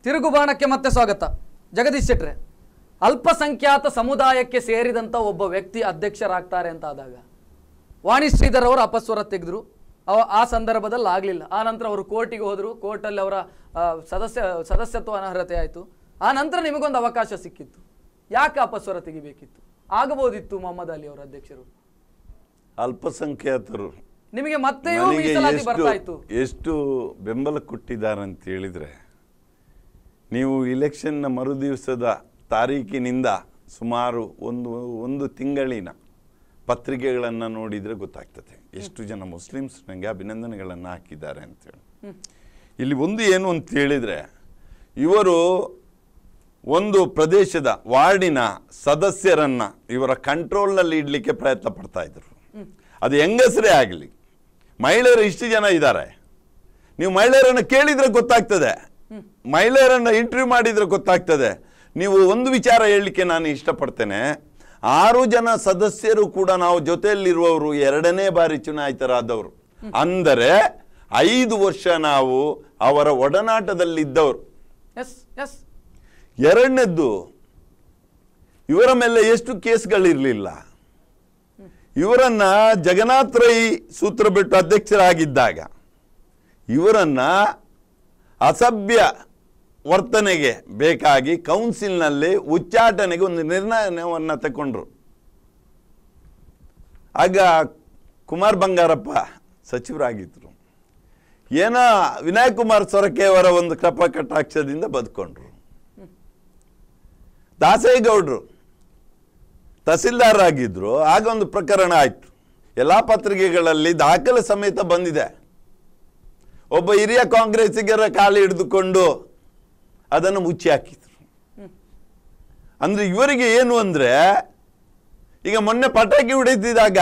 ತಿರುಗುಬಾಣಕ್ಕೆ ಮತ್ತೆ ಸ್ವಾಗತ. ಜಗದೀಶ್ ಶೆಟ್ರೆ, ಅಲ್ಪಸಂಖ್ಯಾತ ಸಮುದಾಯಕ್ಕೆ ಸೇರಿದಂಥ ಒಬ್ಬ ವ್ಯಕ್ತಿ ಅಧ್ಯಕ್ಷರಾಗ್ತಾರೆ ಅಂತ ಆದಾಗ ವಾಣಿ ಶ್ರೀಧರ್ ಅವರು ಅಪಸ್ವರ ತೆಗೆದ್ರು. ಆ ಸಂದರ್ಭದಲ್ಲಿ ಆಗಲಿಲ್ಲ. ಆ ನಂತರ ಅವರು ಕೋರ್ಟಿಗೆ ಹೋದರು. ಕೋರ್ಟಲ್ಲಿ ಅವರ ಸದಸ್ಯತ್ವ ಅನರ್ಹತೆ ಆಯಿತು. ಆ ನಂತರ ನಿಮಗೊಂದು ಅವಕಾಶ ಸಿಕ್ಕಿತ್ತು. ಯಾಕೆ ಅಪಸ್ವರ ತೆಗಿಬೇಕಿತ್ತು? ಆಗಬಹುದಿತ್ತು ಮೊಹಮ್ಮದ್ ಅಲಿ ಅವರು ಅಧ್ಯಕ್ಷರು. ಅಲ್ಪಸಂಖ್ಯಾತರು ನಿಮಗೆ ಮತ್ತೆಯೂ ಮೀಸಲಾತಿ ಬರ್ತಾ ಇತ್ತು. ಎಷ್ಟು ಬೆಂಬಲ ಕೊಟ್ಟಿದ್ದಾರೆ ಅಂತ ಹೇಳಿದರೆ, ನೀವು ಇಲೆಕ್ಷನ್ನ ಮರುದಿವಸದ ತಾರೀಕಿನಿಂದ ಸುಮಾರು ಒಂದು ತಿಂಗಳಿನ ಪತ್ರಿಕೆಗಳನ್ನು ನೋಡಿದರೆ ಗೊತ್ತಾಗ್ತದೆ ಎಷ್ಟು ಜನ ಮುಸ್ಲಿಮ್ಸ್ ನನಗೆ ಅಭಿನಂದನೆಗಳನ್ನು ಹಾಕಿದ್ದಾರೆ ಅಂತೇಳಿ. ಇಲ್ಲಿ ಒಂದು ಏನು ಅಂತ ಹೇಳಿದರೆ, ಇವರು ಒಂದು ಪ್ರದೇಶದ ವಾರ್ಡಿನ ಸದಸ್ಯರನ್ನು ಇವರ ಕಂಟ್ರೋಲ್ನಲ್ಲಿ ಇಡಲಿಕ್ಕೆ ಪ್ರಯತ್ನ ಪಡ್ತಾ ಇದ್ರು. ಅದು ಹೆಂಗಸರೇ ಆಗಲಿ, ಮಹಿಳೆಯರು ಇಷ್ಟು ಜನ ಇದ್ದಾರೆ, ನೀವು ಮಹಿಳೆಯರನ್ನು ಕೇಳಿದರೆ ಗೊತ್ತಾಗ್ತದೆ, ಮಹಿಳೆಯರನ್ನು ಇಂಟರ್ವ್ಯೂ ಮಾಡಿದರೆ ಗೊತ್ತಾಗ್ತದೆ. ನೀವು ಒಂದು ವಿಚಾರ ಹೇಳಲಿಕ್ಕೆ ನಾನು ಇಷ್ಟಪಡ್ತೇನೆ. 6 ಜನ ಸದಸ್ಯರು ಕೂಡ ನಾವು ಜೊತೆಯಲ್ಲಿರುವವರು 2ನೇ ಬಾರಿ ಚುನಾಯಿತರಾದವರು. ಅಂದರೆ 5 ವರ್ಷ ನಾವು ಅವರ ಒಡನಾಟದಲ್ಲಿದ್ದವರು. ಎರಡನೇದ್ದು, ಇವರ ಮೇಲೆ ಎಷ್ಟು ಕೇಸ್ಗಳಿರಲಿಲ್ಲ. ಇವರನ್ನ ಜಗನ್ನಾಥ್ ರೈ ಸೂತ್ರ ಬಿಟ್ಟು ಅಧ್ಯಕ್ಷರಾಗಿದ್ದಾಗ ಇವರನ್ನ ಅಸಭ್ಯ ವರ್ತನೆಗೆ ಬೇಕಾಗಿ ಕೌನ್ಸಿಲ್ನಲ್ಲಿ ಉಚ್ಚಾಟನೆಗೆ ಒಂದು ನಿರ್ಣಯವನ್ನು ತಗೊಂಡ್ರು. ಆಗ ಕುಮಾರ್ ಬಂಗಾರಪ್ಪ ಸಚಿವರಾಗಿದ್ದರು. ಏನೋ ವಿನಾಯಕ್ ಕುಮಾರ್ ಸೊರಕೆ ಅವರ ಒಂದು ಕೃಪಾ ಕಟಾಕ್ಷದಿಂದ ಬದುಕೊಂಡ್ರು. ದಾಸೇಗೌಡರು ತಹಸೀಲ್ದಾರ್ ಆಗಿದ್ರು. ಆಗ ಒಂದು ಪ್ರಕರಣ ಆಯಿತು, ಎಲ್ಲ ಪತ್ರಿಕೆಗಳಲ್ಲಿ ದಾಖಲೆ ಸಮೇತ ಬಂದಿದೆ. ಒಬ್ಬ ಹಿರಿಯ ಕಾಂಗ್ರೆಸ್ಸಿಗರ ಕಾಲು ಹಿಡಿದುಕೊಂಡು ಅದನ್ನು ಮುಚ್ಚಿ ಹಾಕಿದ್ರು. ಅಂದ್ರೆ ಇವರಿಗೆ ಏನು ಅಂದ್ರೆ, ಈಗ ಮೊನ್ನೆ ಪಟಾಕಿ ಹೊಡೆದಿದ್ದಾಗ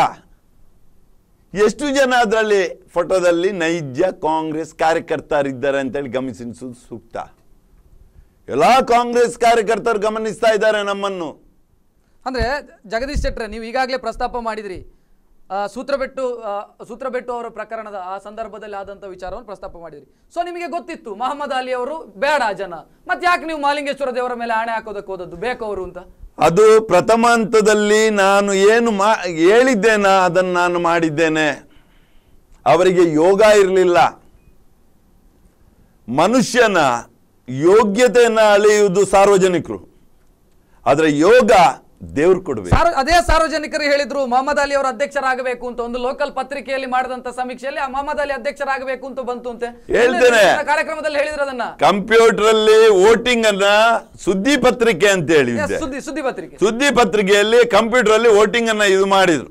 ಎಷ್ಟು ಜನ ಅದರಲ್ಲಿ ಫೋಟೋದಲ್ಲಿ ನೈಜ ಕಾಂಗ್ರೆಸ್ ಕಾರ್ಯಕರ್ತರಿದ್ದಾರೆ ಅಂತೇಳಿ ಗಮನಿಸುವುದು ಸೂಕ್ತ. ಎಲ್ಲ ಕಾಂಗ್ರೆಸ್ ಕಾರ್ಯಕರ್ತರು ಗಮನಿಸ್ತಾ ಇದ್ದಾರೆ ನಮ್ಮನ್ನು. ಅಂದ್ರೆ ಜಗದೀಶ್ ಶೆಟ್ರೆ, ನೀವು ಈಗಾಗಲೇ ಪ್ರಸ್ತಾಪ ಮಾಡಿದ್ರಿ, ಸೂತ್ರಬೆಟ್ಟು ಅವರ ಪ್ರಕರಣದ ಆ ಸಂದರ್ಭದಲ್ಲಿ ಆದಂಥ ವಿಚಾರವನ್ನು ಪ್ರಸ್ತಾಪ ಮಾಡಿದ್ರಿ. ಸೊ ನಿಮಗೆ ಗೊತ್ತಿತ್ತು ಮೊಹಮ್ಮದ್ ಅಲಿ ಅವರು ಬೇಡ ಜನ, ಮತ್ತೆ ಯಾಕೆ ನೀವು ಮಾಲಿಂಗೇಶ್ವರ ದೇವರ ಮೇಲೆ ಆಣೆ ಹಾಕೋದಕ್ಕೆ ಹೋದದ್ದು, ಬೇಕು ಅವರು ಅಂತ? ಅದು ಪ್ರಥಮ ಹಂತದಲ್ಲಿ ನಾನು ಏನು ಹೇಳಿದ್ದೇನ ಅದನ್ನು ನಾನು ಮಾಡಿದ್ದೇನೆ. ಅವರಿಗೆ ಯೋಗ ಇರಲಿಲ್ಲ. ಮನುಷ್ಯನ ಯೋಗ್ಯತೆಯನ್ನು ಅಳೆಯುವುದು ಸಾರ್ವಜನಿಕರು, ಆದರೆ ಯೋಗ ದೇವ್ರು ಕೊಡಬೇಕು. ಅದೇ ಸಾರ್ವಜನಿಕರು ಹೇಳಿದ್ರು ಮೊಹಮ್ಮದ್ ಅಲಿ ಅವರು ಅಧ್ಯಕ್ಷರಾಗಬೇಕು ಅಂತ. ಒಂದು ಲೋಕಲ್ ಪತ್ರಿಕೆಯಲ್ಲಿ ಮಾಡಿದಂತ ಸಮೀಕ್ಷೆಯಲ್ಲಿ ಮೊಹಮ್ಮದ್ ಅಲಿ ಅಧ್ಯಕ್ಷರಾಗಬೇಕು ಅಂತ ಬಂತು ಅಂತ ಹೇಳ್ತೇನೆ. ಕಾರ್ಯಕ್ರಮದಲ್ಲಿ ಹೇಳಿದ್ರು ಅದನ್ನ. ಕಂಪ್ಯೂಟರ್ ಅಲ್ಲಿ ವೋಟಿಂಗ್ ಅನ್ನ ಸುದ್ದಿ ಪತ್ರಿಕೆ ಅಂತ ಹೇಳಿ, ಸುದ್ದಿ ಪತ್ರಿಕೆಯಲ್ಲಿ ಕಂಪ್ಯೂಟರ್ ಅಲ್ಲಿ ವೋಟಿಂಗ್ ಅನ್ನ ಇದು ಮಾಡಿದ್ರು.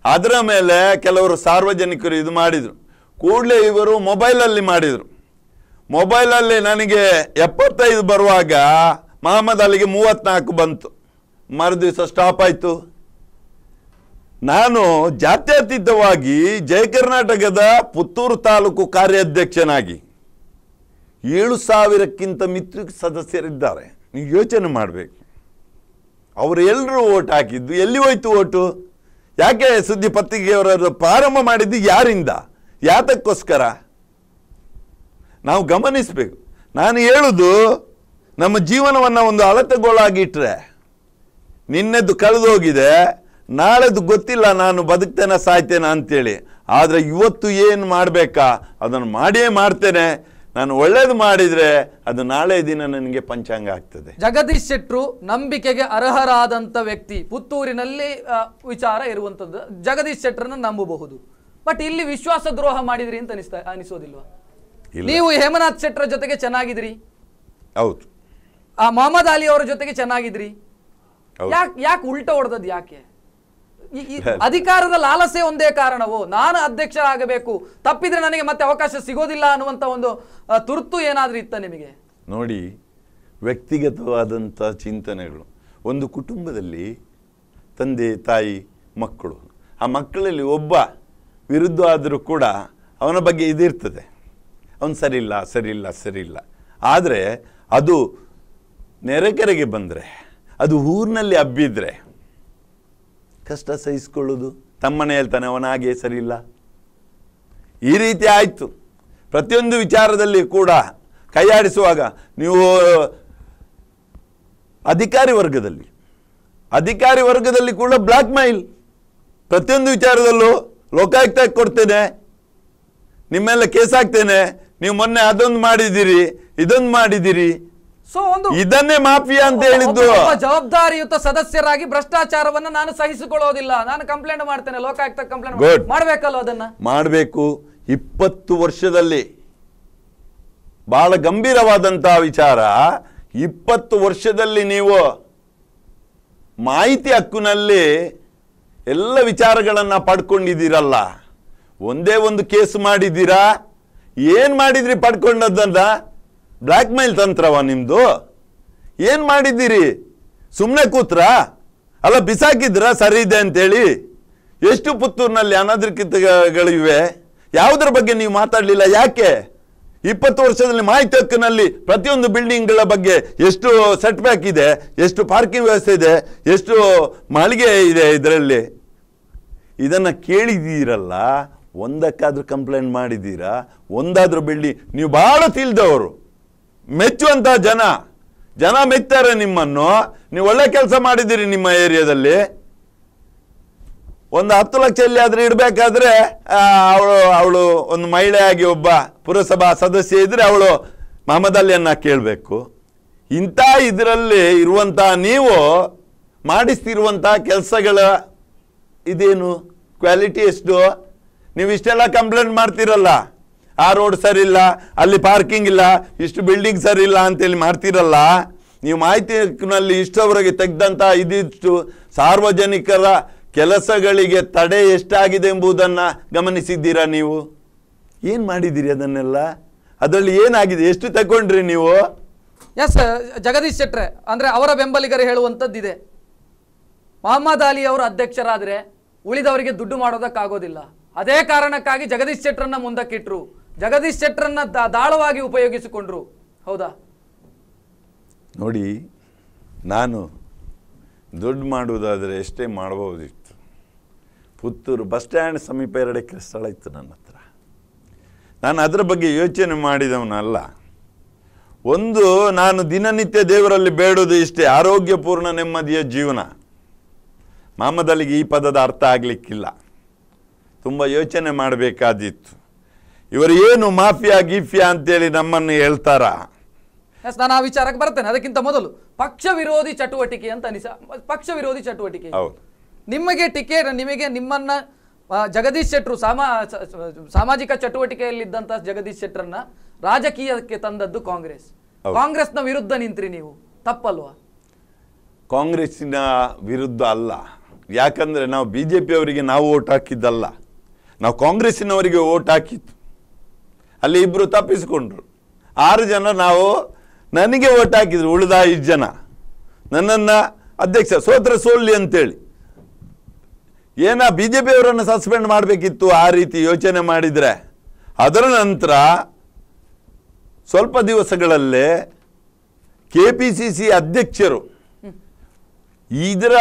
ಅದರ ಮೇಲೆ ಕೆಲವರು ಸಾರ್ವಜನಿಕರು ಇದು ಮಾಡಿದ್ರು. ಕೂಡಲೇ ಇವರು ಮೊಬೈಲ್ ಅಲ್ಲಿ ಮಾಡಿದ್ರು. ಮೊಬೈಲ್ ಅಲ್ಲಿ ನನಗೆ 75 ಬರುವಾಗ ಮೊಹಮ್ಮದ್ ಅಲಿಗೆ 34 ಬಂತು. ಮರುದಿವಸ ಸ್ಟಾಪ್ ಆಯಿತು. ನಾನು ಜಾತ್ಯತೀತವಾಗಿ ಜಯ ಕರ್ನಾಟಕದ ಪುತ್ತೂರು ತಾಲೂಕು ಕಾರ್ಯಾಧ್ಯಕ್ಷನಾಗಿ 7000ಕ್ಕಿಂತ ಮಿತ್ರ ಸದಸ್ಯರಿದ್ದಾರೆ. ನೀವು ಯೋಚನೆ ಮಾಡಬೇಕು, ಅವರು ಎಲ್ಲರೂ ಓಟ್ ಹಾಕಿದ್ದು ಎಲ್ಲಿ ಹೋಯ್ತು ಓಟು? ಯಾಕೆ ಸುದ್ದಿ ಪತ್ರಿಕೆಯವರನ್ನು ಪ್ರಾರಂಭ ಮಾಡಿದ್ದು ಯಾರಿಂದ, ಯಾತಕ್ಕೋಸ್ಕರ ನಾವು ಗಮನಿಸಬೇಕು. ನಾನು ಹೇಳುದು, ನಮ್ಮ ಜೀವನವನ್ನು ಒಂದು ಅಳತೆಗೋಲಾಗಿಟ್ರೆ ನಿನ್ನೆದ್ದು ಕಳೆದು ಹೋಗಿದೆ, ನಾಳೆದು ಗೊತ್ತಿಲ್ಲ ನಾನು ಬದುಕ್ತೇನೆ ಸಾಯ್ತೇನೆ ಅಂತೇಳಿ. ಆದರೆ ಇವತ್ತು ಏನು ಮಾಡಬೇಕಾ ಅದನ್ನು ಮಾಡಿಯೇ ಮಾಡ್ತೇನೆ. ನಾನು ಒಳ್ಳೇದು ಮಾಡಿದರೆ ಅದು ನಾಳೆ ದಿನ ನನಗೆ ಪಂಚಾಂಗ ಆಗ್ತದೆ. ಜಗದೀಶ್ ಶೆಟ್ರು ನಂಬಿಕೆಗೆ ಅರ್ಹರಾದಂಥ ವ್ಯಕ್ತಿ. ಪುತ್ತೂರಿನಲ್ಲಿ ವಿಚಾರ ಇರುವಂಥದ್ದು, ಜಗದೀಶ್ ಶೆಟ್ರನ್ನ ನಂಬಬಹುದು. ಬಟ್ ಇಲ್ಲಿ ವಿಶ್ವಾಸ ದ್ರೋಹ ಮಾಡಿದ್ರಿ ಅಂತ ಅನಿಸೋದಿಲ್ವಾ? ನೀವು ಹೇಮನಾಥ್ ಶೆಟ್ರ ಜೊತೆಗೆ ಚೆನ್ನಾಗಿದ್ರಿ, ಹೌದು. ಮೊಹಮ್ಮದ್ ಅಲಿ ಅವರ ಜೊತೆಗೆ ಚೆನ್ನಾಗಿದ್ರಿ. ಯಾಕೆ ಉಲ್ಟ ಹೊಡೆದದ್ದು? ಯಾಕೆ? ಅಧಿಕಾರದ ಲಾಲಸೆ ಒಂದೇ ಕಾರಣವೋ? ನಾನು ಅಧ್ಯಕ್ಷ ಆಗಬೇಕು, ತಪ್ಪಿದ್ರೆ ನನಗೆ ಮತ್ತೆ ಅವಕಾಶ ಸಿಗೋದಿಲ್ಲ ಅನ್ನುವಂತ ಒಂದು ತುರ್ತು ಏನಾದ್ರೂ ಇತ್ತ ನಿಮಗೆ? ನೋಡಿ, ವ್ಯಕ್ತಿಗತವಾದಂಥ ಚಿಂತನೆಗಳು. ಒಂದು ಕುಟುಂಬದಲ್ಲಿ ತಂದೆ ತಾಯಿ ಮಕ್ಕಳು, ಆ ಮಕ್ಕಳಲ್ಲಿ ಒಬ್ಬ ವಿರುದ್ಧ ಆದರೂ ಕೂಡ ಅವನ ಬಗ್ಗೆ ಇದಿರ್ತದೆ, ಅವನು ಸರಿಯಿಲ್ಲ. ಆದರೆ ಅದು ನೆರೆಕೆರೆಗೆ ಬಂದರೆ, ಅದು ಊರಿನಲ್ಲಿ ಹಬ್ಬಿದ್ರೆ ಕಷ್ಟ ಸಹಿಸ್ಕೊಳ್ಳೋದು. ತಮ್ಮನೇ ಹೇಳ್ತಾನೆ ಅವನ ಹಾಗೆ ಸರಿಯಿಲ್ಲ, ಈ ರೀತಿ ಆಯಿತು. ಪ್ರತಿಯೊಂದು ವಿಚಾರದಲ್ಲಿ ಕೂಡ ಕೈಯಾಡಿಸುವಾಗ ನೀವು ಅಧಿಕಾರಿ ವರ್ಗದಲ್ಲಿ ಕೂಡ ಬ್ಲಾಕ್ ಮೈಲ್, ಪ್ರತಿಯೊಂದು ವಿಚಾರದಲ್ಲೂ ಲೋಕಾಯುಕ್ತಕ್ಕೆ ಕೊಡ್ತೇನೆ, ನಿಮ್ಮೆಲ್ಲ ಕೇಸ್ ಹಾಕ್ತೇನೆ, ನೀವು ಮೊನ್ನೆ ಅದೊಂದು ಮಾಡಿದ್ದೀರಿ, ಇದೊಂದು ಮಾಡಿದ್ದೀರಿ, ಸೊ ಒಂದು ಇದನ್ನೇ ಮಾಫಿಯಾ ಅಂತ ಹೇಳಿದ್ದು. ಜವಾಬ್ದಾರಿಯುತ ಸದಸ್ಯರಾಗಿ ಭ್ರಷ್ಟಾಚಾರವನ್ನ ನಾನು ಸಹಿಸಿಕೊಳ್ಳೋದಿಲ್ಲ, ನಾನು ಕಂಪ್ಲೇಂಟ್ ಮಾಡ್ತೇನೆ, ಲೋಕಾಯುಕ್ತ ಕಂಪ್ಲೇಂಟ್ ಮಾಡ್ಬೇಕಲ್ಲ, ಅದನ್ನ ಮಾಡಬೇಕು. 20 ವರ್ಷದಲ್ಲಿ ಬಹಳ ಗಂಭೀರವಾದಂತಹ ವಿಚಾರ. 20 ವರ್ಷದಲ್ಲಿ ನೀವು ಮಾಹಿತಿ ಹಕ್ಕಿನಲ್ಲಿ ಎಲ್ಲ ವಿಚಾರಗಳನ್ನ ಪಡ್ಕೊಂಡಿದ್ದೀರಲ್ಲ, ಒಂದೇ ಒಂದು ಕೇಸ್ ಮಾಡಿದ್ದೀರಾ? ಏನ್ ಮಾಡಿದ್ರಿ ಪಡ್ಕೊಂಡದ್ದನ್ನ? ಬ್ಲ್ಯಾಕ್ ಮೇಲ್ ತಂತ್ರವ ನಿಮ್ದು? ಏನ್ ಮಾಡಿದ್ದೀರಿ? ಸುಮ್ಮನೆ ಕೂತ್ರ ಅಲ್ಲ, ಬಿಸಾಕಿದ್ರ ಸರಿ ಇದೆ ಅಂತೇಳಿ? ಎಷ್ಟು ಪುತ್ತೂರಿನಲ್ಲಿ ಅನಧಿಕೃತಗಳಿವೆ, ಯಾವುದರ ಬಗ್ಗೆ ನೀವು ಮಾತಾಡಲಿಲ್ಲ? ಯಾಕೆ? 20 ವರ್ಷದಲ್ಲಿ ಮಾಹಿತಿ ಹಕ್ಕಿನಲ್ಲಿ ಪ್ರತಿಯೊಂದು ಬಿಲ್ಡಿಂಗ್ಗಳ ಬಗ್ಗೆ ಎಷ್ಟು ಸೆಟ್ ಬ್ಯಾಕ್ ಇದೆ, ಎಷ್ಟು ಪಾರ್ಕಿಂಗ್ ವ್ಯವಸ್ಥೆ ಇದೆ, ಎಷ್ಟು ಮಾಳಿಗೆ ಇದೆ ಇದರಲ್ಲಿ, ಇದನ್ನ ಕೇಳಿದ್ದೀರಲ್ಲ? ಒಂದಕ್ಕಾದ್ರೂ ಕಂಪ್ಲೇಂಟ್ ಮಾಡಿದ್ದೀರಾ? ಒಂದಾದ್ರೂ ಬಿಲ್ಡಿಂಗ್ ನೀವು ಬಹಳ ತಿಳಿದವರು, ಮೆಚ್ಚುವಂತ ಜನ ಮೆಚ್ತಾರೆ ನಿಮ್ಮನ್ನು. ನೀವು ಒಳ್ಳೆ ಕೆಲಸ ಮಾಡಿದ್ದೀರಿ ನಿಮ್ಮ ಏರಿಯಾದಲ್ಲಿ. ಒಂದು 10 ಲಕ್ಷ ಎಲ್ಲಿಯಾದ್ರೂ ಇಡಬೇಕಾದ್ರೆ ಅವಳು ಒಂದು ಮಹಿಳೆಯಾಗಿ ಒಬ್ಬ ಪುರಸಭಾ ಸದಸ್ಯೆ ಇದ್ರೆ ಅವಳು ಮಹಮ್ಮದ್ ಅಲಿಯನ್ನ ಕೇಳಬೇಕು. ಇಂಥ ಇದರಲ್ಲಿ ಇರುವಂತ ನೀವು ಮಾಡಿಸ್ತಿರುವಂತ ಕೆಲಸಗಳ ಇದೇನು ಕ್ವಾಲಿಟಿ ಎಷ್ಟು? ನೀವು ಇಷ್ಟೆಲ್ಲ ಕಂಪ್ಲೇಂಟ್ ಮಾಡ್ತಿರಲ್ಲ, ಆ ರೋಡ್ ಸರಿ ಇಲ್ಲ, ಅಲ್ಲಿ ಪಾರ್ಕಿಂಗ್ ಇಲ್ಲ, ಇಷ್ಟು ಬಿಲ್ಡಿಂಗ್ ಸರಿ ಇಲ್ಲ ಅಂತೇಳಿ ಮಾಡ್ತಿರಲ್ಲ. ನೀವು ಮಾಹಿತಿನಲ್ಲಿ ಇಷ್ಟವರೆಗೆ ತೆಗೆದಂತ ಇದಿಷ್ಟು ಸಾರ್ವಜನಿಕರ ಕೆಲಸಗಳಿಗೆ ತಡೆ ಎಷ್ಟಾಗಿದೆ ಎಂಬುದನ್ನ ಗಮನಿಸಿದ್ದೀರಾ? ನೀವು ಏನ್ ಮಾಡಿದ್ದೀರಿ ಅದನ್ನೆಲ್ಲ? ಅದರಲ್ಲಿ ಏನಾಗಿದೆ? ಎಷ್ಟು ತಗೊಂಡ್ರಿ ನೀವು? ಎಸ್, ಜಗದೀಶ್ ಶೆಟ್ರೆ, ಅಂದ್ರೆ ಅವರ ಬೆಂಬಲಿಗರು ಹೇಳುವಂಥದ್ದಿದೆ, ಮಹಮ್ಮದ್ ಅಲಿ ಅವರು ಅಧ್ಯಕ್ಷರಾದ್ರೆ ಉಳಿದವರಿಗೆ ದುಡ್ಡು ಮಾಡೋದಕ್ಕಾಗೋದಿಲ್ಲ, ಅದೇ ಕಾರಣಕ್ಕಾಗಿ ಜಗದೀಶ್ ಶೆಟ್ರನ್ನ ಮುಂದಕ್ಕಿಟ್ರು, ಜಗದೀಶ್ ಶೆಟ್ರನ್ನ ದಾಳವಾಗಿ ಉಪಯೋಗಿಸಿಕೊಂಡ್ರು. ಹೌದಾ? ನೋಡಿ, ನಾನು ದುಡ್ಡು ಮಾಡುವುದಾದರೆ ಎಷ್ಟೇ ಮಾಡಬಹುದಿತ್ತು. ಪುತ್ತೂರು ಬಸ್ ಸ್ಟ್ಯಾಂಡ್ ಸಮೀಪ 2 ಎಕರೆ ಸ್ಥಳ ಇತ್ತು ನನ್ನ ಹತ್ರ. ನಾನು ಅದರ ಬಗ್ಗೆ ಯೋಚನೆ ಮಾಡಿದವನಲ್ಲ. ಒಂದು, ನಾನು ದಿನನಿತ್ಯ ದೇವರಲ್ಲಿ ಬೇಡೋದು ಇಷ್ಟೇ, ಆರೋಗ್ಯಪೂರ್ಣ ನೆಮ್ಮದಿಯ ಜೀವನ. ಮಹಮ್ಮದ್ ಅಲಿಗೆ ಈ ಪದದ ಅರ್ಥ ಆಗಲಿಕ್ಕಿಲ್ಲ, ತುಂಬ ಯೋಚನೆ ಮಾಡಬೇಕಾದಿತ್ತು. ಇವರು ಏನು ಮಾಫಿಯಾ ಗೀಫಿಯಾ ಅಂತೇಳಿ ನಮ್ಮನ್ನು ಹೇಳ್ತಾರ? ನಾನು ಆ ವಿಚಾರಕ್ಕೆ ಬರ್ತೇನೆ. ಅದಕ್ಕಿಂತ ಮೊದಲು ಪಕ್ಷ ವಿರೋಧಿ ಚಟುವಟಿಕೆ ಅಂತ ಪಕ್ಷ ವಿರೋಧಿ ಚಟುವಟಿಕೆ, ನಿಮಗೆ ಟಿಕೆಟ್, ನಿಮ್ಮನ್ನ ಜಗದೀಶ್ ಶೆಟ್ರು ಸಾಮಾಜಿಕ ಚಟುವಟಿಕೆಯಲ್ಲಿದ್ದಂತ ಜಗದೀಶ್ ಶೆಟ್ರನ್ನ ರಾಜಕೀಯಕ್ಕೆ ತಂದದ್ದು ಕಾಂಗ್ರೆಸ್ನ ವಿರುದ್ಧ ನಿಂತ್ರಿ ನೀವು, ತಪ್ಪಲ್ವಾ? ಕಾಂಗ್ರೆಸ್ಸಿನ ವಿರುದ್ಧ ಅಲ್ಲ, ಯಾಕಂದ್ರೆ ನಾವು BJP ಅವರಿಗೆ ನಾವು ಓಟ್ ಹಾಕಿದ್ದಲ್ಲ, ನಾವು ಕಾಂಗ್ರೆಸ್ಸಿನವರಿಗೆ ಓಟ್ ಹಾಕಿತ್ತು. ಅಲ್ಲಿ 2 ತಪ್ಪಿಸಿಕೊಂಡ್ರು, 6 ಜನ ನನಗೆ ಓಟ್ ಹಾಕಿದ್ರು, ಉಳಿದ 5 ಜನ ನನ್ನನ್ನ ಅಧ್ಯಕ್ಷ ಸೋಲ್ಲಿ ಅಂತೇಳಿ. BJP ಅವರನ್ನು ಸಸ್ಪೆಂಡ್ ಮಾಡಬೇಕಿತ್ತು ಆ ರೀತಿ ಯೋಚನೆ ಮಾಡಿದ್ರೆ. ಅದರ ನಂತರ ಸ್ವಲ್ಪ ದಿವಸಗಳಲ್ಲೇ KPCC ಅಧ್ಯಕ್ಷರು ಇದರ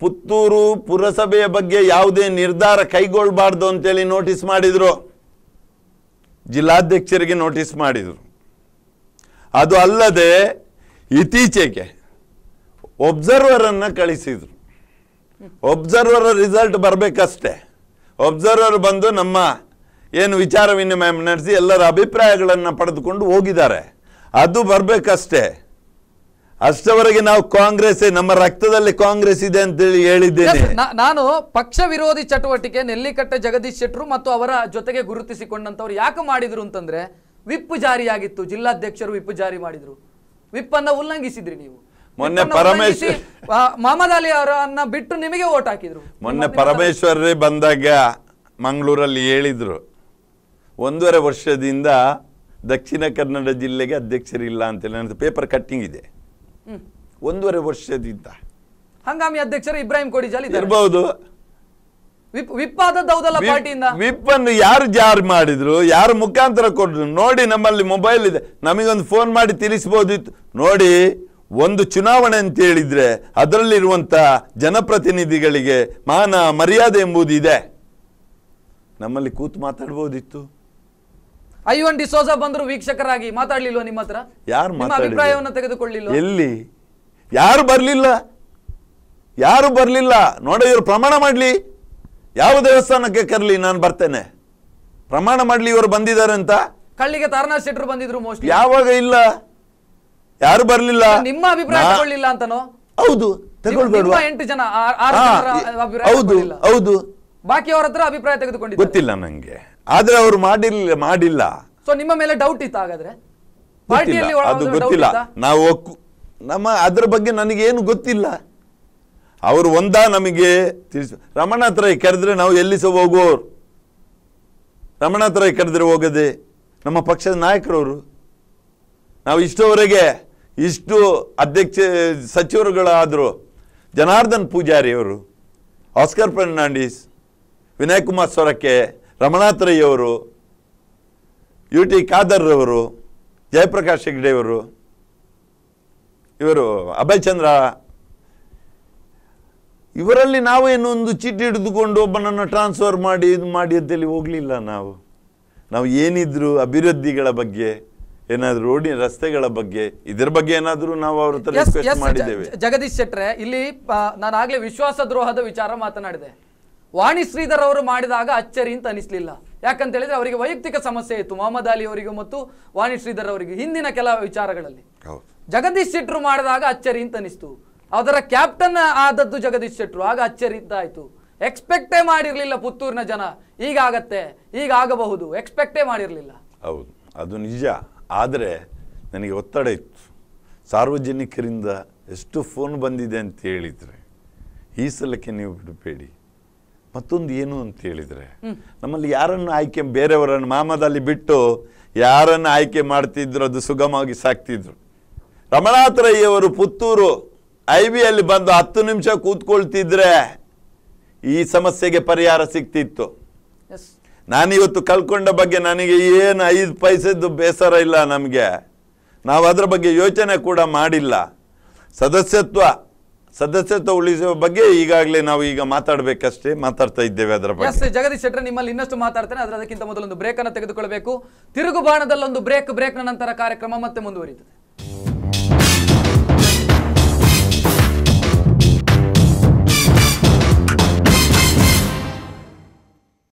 ಪುತ್ತೂರು ಪುರಸಭೆಯ ಬಗ್ಗೆ ಯಾವುದೇ ನಿರ್ಧಾರ ಕೈಗೊಳ್ಳಬಾರ್ದು ಅಂತೇಳಿ ನೋಟಿಸ್ ಮಾಡಿದ್ರು, ಜಿಲ್ಲಾಧ್ಯಕ್ಷರಿಗೆ ನೋಟಿಸ್ ಮಾಡಿದ್ರು. ಅದು ಅಲ್ಲದೆ ಇತ್ತೀಚೆಗೆ ಒಬ್ಸರ್ವರ್ ಅನ್ನ ಕಳಿಸಿದ್ರು. Observer result ಬರಬೇಕಷ್ಟೇ. ಒಬ್ಸರ್ವರ್ ಬಂದು ನಮ್ಮ ಏನು ವಿಚಾರ ವಿನಿಮಯ ನಡೆಸಿ ಎಲ್ಲರ ಅಭಿಪ್ರಾಯಗಳನ್ನು ಪಡೆದುಕೊಂಡು ಹೋಗಿದ್ದಾರೆ, ಅದು ಬರಬೇಕಷ್ಟೇ. ಅಷ್ಟವರೆಗೆ ನಾವು ಕಾಂಗ್ರೆಸ್, ನಮ್ಮ ರಕ್ತದಲ್ಲಿ ಕಾಂಗ್ರೆಸ್ ಇದೆ ಅಂತೇಳಿ ಹೇಳಿದ್ದೇನೆ. ನಾನು ಪಕ್ಷ ವಿರೋಧಿ ಚಟುವಟಿಕೆ ನೆಲ್ಲಿಕಟ್ಟೆ ಜಗದೀಶ್ ಶೆಟ್ರು ಮತ್ತು ಅವರ ಜೊತೆಗೆ ಗುರುತಿಸಿಕೊಂಡಂತವ್ರು ಯಾಕೆ ಮಾಡಿದ್ರು ಅಂತಂದ್ರೆ, ವಿಪ್ ಜಾರಿಯಾಗಿತ್ತು, ಜಿಲ್ಲಾಧ್ಯಕ್ಷರು ವಿಪ್ ಜಾರಿ ಮಾಡಿದ್ರು, ವಿಪ್ ಅನ್ನ ಉಲ್ಲಂಘಿಸಿದ್ರಿ ನೀವು. ಮೊನ್ನೆ ಪರಮೇಶ್ವರ್ ಮಹಮ್ಮದ್ ಅಲಿ ಅವರನ್ನ ಬಿಟ್ಟು ನಿಮಗೆ ಓಟ್ ಹಾಕಿದ್ರು. ಮೊನ್ನೆ ಪರಮೇಶ್ವರೇ ಬಂದಾಗ ಮಂಗಳೂರಲ್ಲಿ ಹೇಳಿದ್ರು, 1.5 ವರ್ಷದಿಂದ ದಕ್ಷಿಣ ಕನ್ನಡ ಜಿಲ್ಲೆಗೆ ಅಧ್ಯಕ್ಷರಿಲ್ಲ ಅಂತೇಳಿ. ನನ್ನ ಪೇಪರ್ ಕಟ್ಟಿಂಗ್ ಇದೆ. 1.5 ವರ್ಷದಿಂದ ಹಂಗಾಮಿ ಅಧ್ಯಕ್ಷರು ಇಬ್ರಾಹಿಂ ಕೋಡಿಜಾಲ್ ಇರಬಹುದು. ವಿಪ್ ಆದದ್ದೌದಲ್ಲ ಪಾರ್ಟಿಯಿಂದ. ವಿಪ್ ಅನ್ನು ಯಾರು ಜಾರಿ ಮಾಡಿದ್ರು, ಯಾರು ಮುಖಾಂತರ ಕೊಟ್ಟರು ನೋಡಿ. ನಮ್ಮಲ್ಲಿ ಮೊಬೈಲ್ ಇದೆ, ನಮಗೊಂದು ಫೋನ್ ಮಾಡಿ ತಿಳಿಸಬಹುದಿತ್ತು. ನೋಡಿ, ಒಂದು ಚುನಾವಣೆ ಅಂತ ಹೇಳಿದ್ರೆ ಅದರಲ್ಲಿರುವಂತ ಜನಪ್ರತಿನಿಧಿಗಳಿಗೆ ಮಾನ ಮರ್ಯಾದೆ ಎಂಬುದು ಇದೆ, ನಮ್ಮಲ್ಲಿ ಕೂತು ಮಾತಾಡ್ಬೋದಿತ್ತು. ಐವನ್ ಡಿಸೋಜಾ ಬಂದ್ರು ವೀಕ್ಷಕರಾಗಿ ಮಾತಾಡ್ಲಿಲ್ವ ನಿಮ್ಮ ಹತ್ರ? ಯಾರು ನಿಮ್ಮ ಅಭಿಪ್ರಾಯವನ್ನು ತೆಗೆದುಕೊಳ್ಳಿಲ್ಲ? ಎಲ್ಲಿ ಯಾರು ಬರ್ಲಿಲ್ಲ ನೋಡಿ, ಇವ್ರು ಪ್ರಮಾಣ ಮಾಡ್ಲಿ, ಯಾವ ದೇವಸ್ಥಾನಕ್ಕೆ ಕರ್ಲಿ ನಾನು ಬರ್ತೇನೆ, ಪ್ರಮಾಣ ಮಾಡ್ಲಿ ಇವರು ಬಂದಿದ್ದಾರೆ ಅಂತ. ಕಳ್ಳಿಗೆ ತಾರನಾಥ್ ಶೆಟ್ಟರು ಬಂದಿದ್ರು ಮೋಸ್ಟ್ಲಿ. ಯಾವಾಗ ಇಲ್ಲ, ಯಾರು ಬರ್ಲಿಲ್ಲ. ನಿಮ್ಮ ಅಭಿಪ್ರಾಯ ತಗೊಳ್ಳಿಲ್ಲ ಅಂತನೋ? ಹೌದು, ತಗೊಳ್ಬೇಡ. 8 ಜನ 6 ಜನರ ಅಭಿಪ್ರಾಯ ತಗೊಳ್ಳಿಲ್ಲ. ಹೌದು, ಬಾಕಿ ಅವರ ಹತ್ರ ಅಭಿಪ್ರಾಯ ತೆಗೆದುಕೊಂಡಿದ್ದಾರೆ. ಗೊತ್ತಿಲ್ಲ ನಂಗೆ, ಆದ್ರೆ ಅವರು ಮಾಡಿಲ್ಲ. ಸೊ ನಿಮ್ಮ ಮೇಲೆ ಡೌಟ್ ಇತ್ತು ಹಾಗಾದ್ರೆ? ಪಾರ್ಟಿಯಲ್ಲಿ ಅದು ಗೊತ್ತಿಲ್ಲ. ನಾವು ನಮ್ಮ ಅದ್ರ ಬಗ್ಗೆ ನನಗೇನು ಗೊತ್ತಿಲ್ಲ. ಅವರು ನಮಗೆ ತಿಳಿಸ. ರಮಣಾಥ ರೈ ಕರೆದ್ರೆ ನಾವು ಎಲ್ಲಿ ಸಹ ಹೋಗುವವರು. ರಮಣಾಥ ರೈ ಕರೆದ್ರೆ ಹೋಗದೆ ನಮ್ಮ ಪಕ್ಷದ ನಾಯಕರವರು. ನಾವು ಇಷ್ಟವರೆಗೆ ಇಷ್ಟು ಅಧ್ಯಕ್ಷ ಸಚಿವರುಗಳಾದರು. ಜನಾರ್ದನ್ ಪೂಜಾರಿ ಅವರು, ಆಸ್ಕರ್ ಫರ್ನಾಂಡಿಸ್, ವಿನಯ್ ಕುಮಾರ್ ಸೊರಕೆ, ರಮಣಾಥ ರೈ ಅವರು, UT ಖಾದರ್ ಅವರು, ಜಯಪ್ರಕಾಶ್ ಹೆಗ್ಡೆ ಅವರು, ಇವರು ಅಭಯ್ ಚಂದ್ರ, ಇವರಲ್ಲಿ ನಾವೇನು ಒಂದು ಚೀಟಿ ಹಿಡಿದುಕೊಂಡು ಒಬ್ಬನನ್ನು ಟ್ರಾನ್ಸ್ಫರ್ ಮಾಡಿ ಇದು ಮಾಡಿ ಅಂತೇಳಿ ಹೋಗಲಿಲ್ಲ. ನಾವು ಏನಿದ್ರು ಅಭಿವೃದ್ಧಿಗಳ ಬಗ್ಗೆ, ಏನಾದರೂ ರೋಡಿನ ರಸ್ತೆಗಳ ಬಗ್ಗೆ, ಇದರ ಬಗ್ಗೆ ಏನಾದರೂ ನಾವು ಅವ್ರ ಹತ್ರ ರಿಕ್ವೆಸ್ಟ್ ಮಾಡಿದ್ದೇವೆ. ಜಗದೀಶ್ ಶೆಟ್ರೆ, ಇಲ್ಲಿ ನಾನು ಆಗ್ಲೇ ವಿಶ್ವಾಸದ್ರೋಹದ ವಿಚಾರ ಮಾತನಾಡಿದೆ. ವಾಣಿ ಶ್ರೀಧರ್ ಅವರು ಮಾಡಿದಾಗ ಅಚ್ಚರಿ ಅಂತ ಅನಿಸ್ಲಿಲ್ಲ. ಯಾಕಂತ ಹೇಳಿದ್ರೆ ಅವರಿಗೆ ವೈಯಕ್ತಿಕ ಸಮಸ್ಯೆ ಇತ್ತು, ಮೊಹಮ್ಮದ್ ಅಲಿ ಅವರಿಗೂ ಮತ್ತು ವಾಣಿ ಶ್ರೀಧರ್ ಅವರಿಗೆ ಹಿಂದಿನ ಕೆಲ ವಿಚಾರಗಳಲ್ಲಿ. ಜಗದೀಶ್ ಶೆಟ್ರು ಮಾಡಿದಾಗ ಅಚ್ಚರಿ ಅಂತ ಅನಿಸ್ತು. ಅದರ ಕ್ಯಾಪ್ಟನ್ ಆದದ್ದು ಜಗದೀಶ್ ಶೆಟ್ರು, ಆಗ ಅಚ್ಚರಿ ಅಂತ ಆಯ್ತು. ಎಕ್ಸ್ಪೆಕ್ಟೇ ಮಾಡಿರ್ಲಿಲ್ಲ ಪುತ್ತೂರಿನ ಜನ ಈಗಾಗತ್ತೆ, ಈಗ ಆಗಬಹುದು, ಎಕ್ಸ್ಪೆಕ್ಟೇ ಮಾಡಿರ್ಲಿಲ್ಲ. ಹೌದು, ಅದು ನಿಜ. ಆದರೆ ನನಗೆ ಒತ್ತಡ ಇತ್ತು. ಸಾರ್ವಜನಿಕರಿಂದ ಎಷ್ಟು ಫೋನ್ ಬಂದಿದೆ ಅಂತ ಹೇಳಿದರೆ, ಈ ಸಲಕ್ಕೆ ನೀವು ಬಿಡಬೇಡಿ. ಮತ್ತೊಂದು ಏನು ಅಂತ ಹೇಳಿದರೆ, ನಮ್ಮಲ್ಲಿ ಯಾರನ್ನು ಆಯ್ಕೆ, ಬೇರೆಯವರನ್ನು ಮೊಹಮ್ಮದ್ ಅಲಿ ಬಿಟ್ಟು ಯಾರನ್ನು ಆಯ್ಕೆ ಮಾಡ್ತಿದ್ರು ಅದು ಸುಗಮವಾಗಿ ಸಾಕ್ತಿದ್ರು. ರಮಣಾಥ ರೈ ಅವರು ಪುತ್ತೂರು IBಯಲ್ಲಿ ಬಂದು 10 ನಿಮಿಷ ಕೂತ್ಕೊಳ್ತಿದ್ರೆ ಈ ಸಮಸ್ಯೆಗೆ ಪರಿಹಾರ ಸಿಗ್ತಿತ್ತು. ನಾನಿವತ್ತು ಕಳ್ಕೊಂಡ ಬಗ್ಗೆ ನನಗೆ ಏನು 5 ಪೈಸೆದ್ದು ಬೇಸರ ಇಲ್ಲ. ನಮಗೆ ನಾವು ಅದರ ಬಗ್ಗೆ ಯೋಚನೆ ಕೂಡ ಮಾಡಿಲ್ಲ. ಸದಸ್ಯತ್ವ ಉಳಿಸುವ ಬಗ್ಗೆ ಈಗಾಗಲೇ ನಾವು ಈಗ ಮಾತಾಡಬೇಕಷ್ಟೇ, ಮಾತಾಡ್ತಾ ಇದ್ದೇವೆ ಅದರ ಬಗ್ಗೆ. ಜಗದೀಶ್ ಶೆಟ್ರೆ, ನಿಮ್ಮಲ್ಲಿ ಇನ್ನಷ್ಟು ಮಾತಾಡ್ತೇನೆ. ಅದಕ್ಕಿಂತ ಮೊದಲೊಂದು ಬ್ರೇಕ್ ಅನ್ನು ತೆಗೆದುಕೊಳ್ಳಬೇಕು. ತಿರುಗುಬಾಣದಲ್ಲೊಂದು ಬ್ರೇಕ್ನ ನಂತರ ಕಾರ್ಯಕ್ರಮ ಮತ್ತೆ ಮುಂದುವರಿಯುತ್ತದೆ.